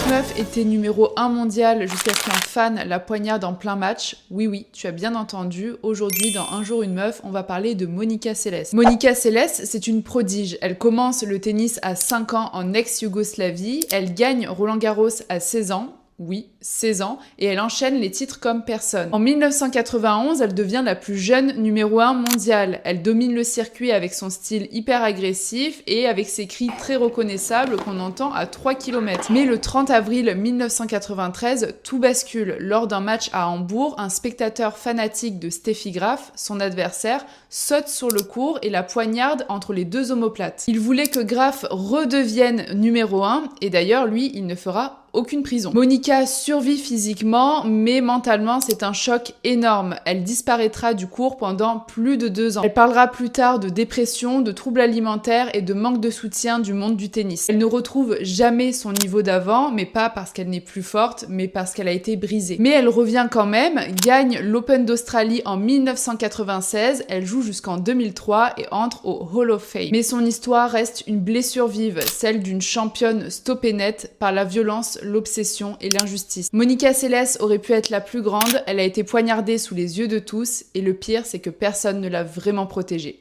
meuf était numéro 1 mondial jusqu'à ce qu'un fan la poignarde en plein match. Oui, tu as bien entendu. Aujourd'hui, dans Un jour une meuf, on va parler de Monica Seles. Monica Seles, c'est une prodige. Elle commence le tennis à 5 ans en ex-Yougoslavie. Elle gagne Roland-Garros à 16 ans. Oui, 16 ans, et elle enchaîne les titres comme personne. En 1991, elle devient la plus jeune numéro 1 mondiale. Elle domine le circuit avec son style hyper agressif et avec ses cris très reconnaissables qu'on entend à 3 km. Mais le 30 avril 1993, tout bascule. Lors d'un match à Hambourg, un spectateur fanatique de Steffi Graf, son adversaire, saute sur le court et la poignarde entre les deux omoplates. Il voulait que Graf redevienne numéro 1, et d'ailleurs, lui, il ne fera aucune prison. Monica survit physiquement, mais mentalement, c'est un choc énorme. Elle disparaîtra du court pendant plus de 2 ans. Elle parlera plus tard de dépression, de troubles alimentaires et de manque de soutien du monde du tennis. Elle ne retrouve jamais son niveau d'avant, mais pas parce qu'elle n'est plus forte, mais parce qu'elle a été brisée. Mais elle revient quand même, gagne l'Open d'Australie en 1996, elle joue jusqu'en 2003 et entre au Hall of Fame. Mais son histoire reste une blessure vive, celle d'une championne stoppée net par la violence, l'obsession et l'injustice. Monica Seles aurait pu être la plus grande, elle a été poignardée sous les yeux de tous, et le pire, c'est que personne ne l'a vraiment protégée.